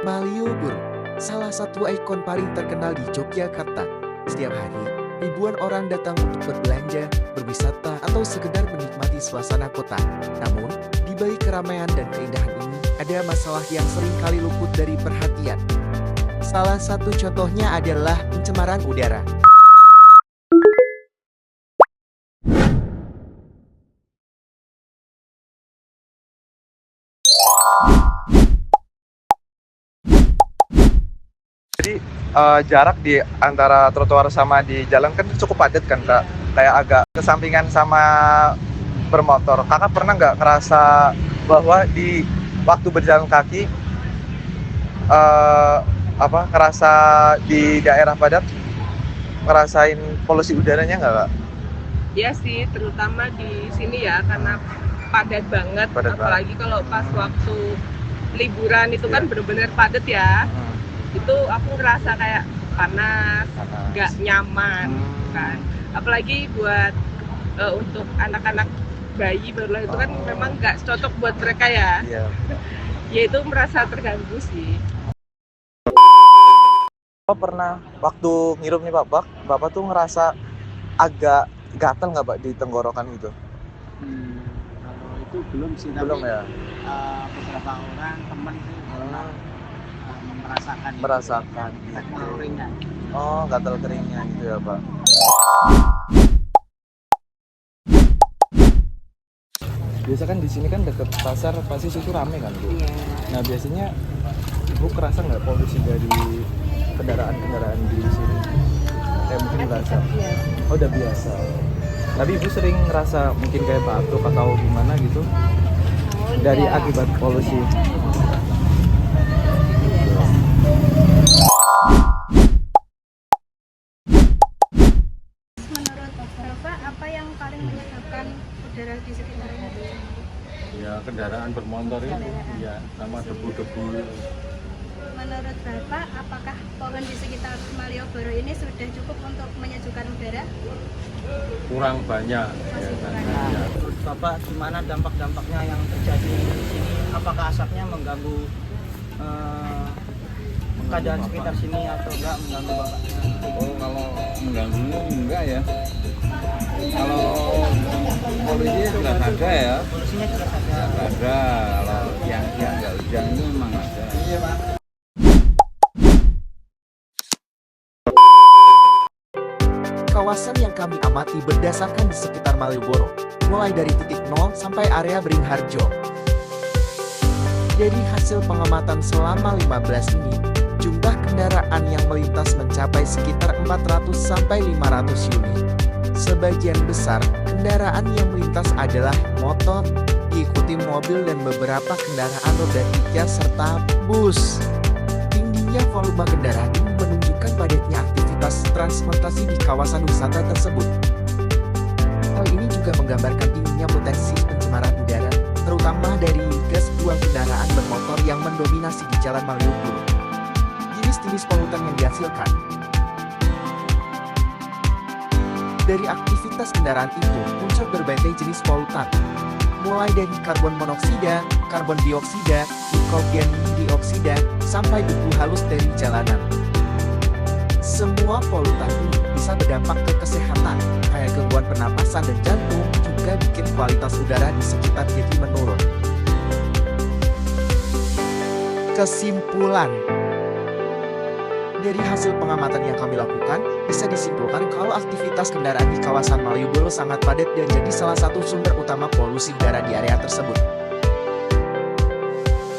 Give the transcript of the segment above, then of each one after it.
Malioboro, salah satu ikon paling terkenal di Yogyakarta. Setiap hari, ribuan orang datang untuk berbelanja, berwisata, atau sekedar menikmati suasana kota. Namun, di balik keramaian dan keindahan ini, ada masalah yang sering kali luput dari perhatian. Salah satu contohnya adalah pencemaran udara. Jadi jarak di antara trotoar sama di jalan kan cukup padat kan Kak, kayak agak kesampingan sama bermotor. Kakak pernah nggak ngerasa bahwa di waktu berjalan kaki ngerasa di daerah padat ngerasain polusi udaranya nggak Kak? Iya sih, terutama di sini ya, karena padat banget. Padat Apalagi kalau pas waktu liburan itu kan Iya. bener-bener padat ya. Itu aku ngerasa kayak panas, nggak nyaman kan. Apalagi buat untuk anak-anak bayi baru lahir itu kan memang nggak cocok buat mereka ya. Iya. Ya itu merasa terganggu sih. Bapak pernah waktu ngirup nih Bapak tuh ngerasa agak gatel nggak Pak di tenggorokan gitu? Kalau itu belum sih, Belum tapi ya? beberapa orang teman itu pernah merasakan Merasakan gatal ringan. Oh, gatal keringnya gitu ya Pak. Biasa kan di sini kan deket pasar pasti susu rame kan Bu? Iya. Nah biasanya Ibu kerasa nggak polusi dari kendaraan-kendaraan di sini? Kayak mungkin berasa? Oh udah biasa. Tapi Ibu sering ngerasa mungkin kayak batuk atau gimana gitu? Dari akibat polusi? Menurut Bapak, apa yang paling menyebabkan udara di sekitar ini? Ya kendaraan bermotor itu ya sama debu-debu. Menurut Bapak, apakah pohon di sekitar Malioboro ini sudah cukup untuk menyejukkan udara? Kurang banyak ya kan. Ya. Menurut Bapak, gimana dampak-dampaknya yang terjadi di sini? Apakah asapnya mengganggu keadaan sekitar sini atau enggak mengganggu Bapaknya? Oh kalau mengganggu enggak ya. Kalau polusi jelas ada ya. Polusinya jelas ada. Ada. Kalau yang nggak hujan itu memang ada. Iya Pak. Kawasan yang kami amati berdasarkan di sekitar Malioboro, mulai dari titik 0 sampai area Beringharjo. Dari hasil pengamatan selama 15 ini, jumlah kendaraan yang melintas mencapai sekitar 400 sampai 500 unit. Sebagian besar kendaraan yang melintas adalah motor, diikuti mobil dan beberapa kendaraan roda 3 serta bus. Tingginya volume kendaraan ini menunjukkan padatnya aktivitas transportasi di kawasan wisata tersebut. Hal ini juga menggambarkan tingginya potensi pencemaran udara, terutama dari gas buang kendaraan bermotor yang mendominasi di Jalan Malioboro. Jenis-jenis polutan yang dihasilkan dari aktivitas kendaraan itu muncul berbagai jenis polutan, mulai dari karbon monoksida, karbon dioksida, nikotin dioksida, sampai debu halus dari jalanan. Semua polutan ini bisa berdampak ke kesehatan, kayak gangguan pernapasan dan jantung, juga bikin kualitas udara di sekitar jadi menurun. Kesimpulan dari hasil pengamatan yang kami lakukan, bisa disimpulkan kalau aktivitas kendaraan di kawasan Malioboro sangat padat dan jadi salah satu sumber utama polusi udara di area tersebut.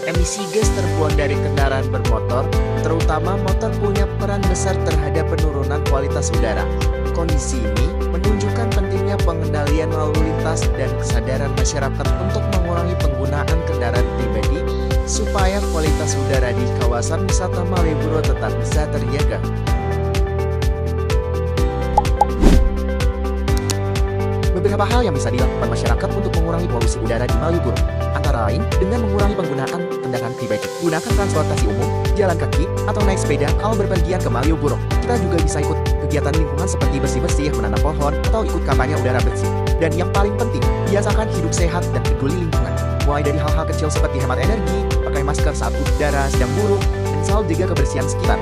Emisi gas terbuang dari kendaraan bermotor, terutama motor, punya peran besar terhadap penurunan kualitas udara. Kondisi ini menunjukkan pentingnya pengendalian lalu lintas dan kesadaran masyarakat untuk mengurangi penggunaan kendaraan pribadi, supaya kualitas udara di kawasan wisata Malioboro tetap bisa terjaga. Beberapa hal yang bisa dilakukan masyarakat untuk mengurangi polusi udara di Malioboro, antara lain dengan mengurangi penggunaan kendaraan pribadi, gunakan transportasi umum, jalan kaki, atau naik sepeda kalau berpergian ke Malioboro. Kita juga bisa ikut kegiatan lingkungan seperti bersih-bersih, menanam pohon, atau ikut kampanye udara bersih. Dan yang paling penting, biasakan hidup sehat dan peduli lingkungan. Mulai dari hal-hal kecil seperti hemat energi, pakai masker saat udara sedang buruk, selalu jaga kebersihan sekitar.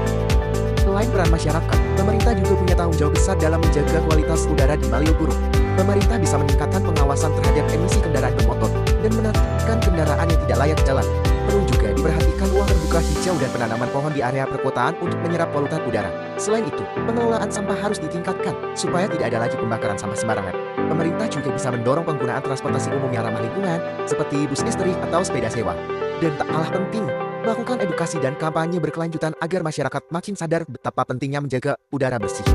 Selain peran masyarakat, pemerintah juga punya tanggung jawab besar dalam menjaga kualitas udara di Malioboro. Pemerintah bisa meningkatkan pengawasan terhadap emisi kendaraan bermotor dan menertibkan kendaraan yang tidak layak jalan. Perlu juga diperhatikan ruang terbuka hijau dan penanaman pohon di area perkotaan untuk menyerap polutan udara. Selain itu, pengelolaan sampah harus ditingkatkan supaya tidak ada lagi pembakaran sampah sembarangan. Pemerintah juga bisa mendorong penggunaan transportasi umum yang ramah lingkungan, seperti bus listrik atau sepeda sewa. Dan tak kalah penting, melakukan edukasi dan kampanye berkelanjutan agar masyarakat makin sadar betapa pentingnya menjaga udara bersih.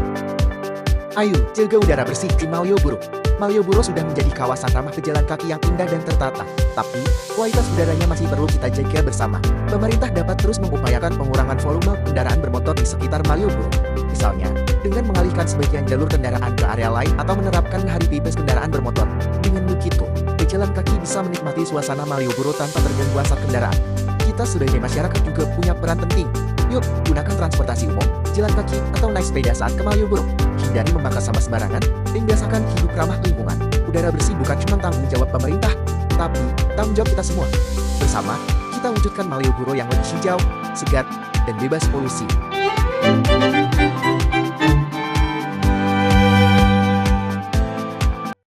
Ayo, jaga udara bersih di Malioboro. Malioboro sudah menjadi kawasan ramah pejalan kaki yang indah dan tertata, tapi kualitas udaranya masih perlu kita jaga bersama. Pemerintah dapat terus mengupayakan pengurangan volume kendaraan bermotor di sekitar Malioboro. Misalnya, dengan mengalihkan sebagian jalur kendaraan ke area lain atau menerapkan hari bebas kendaraan bermotor. Dengan begitu, pejalan kaki bisa menikmati suasana Malioboro tanpa terganggu asap kendaraan. Kita sebagai masyarakat juga punya peran penting. Yuk, gunakan transportasi umum, jalan kaki, atau naik sepeda saat ke Malioboro. Hindari membakar sampah sembarangan, dan biasakan hidup ramah lingkungan. Udara bersih bukan cuma tanggung jawab pemerintah, tapi tanggung jawab kita semua. Bersama, kita wujudkan Malioboro yang lebih hijau, segar, dan bebas polusi.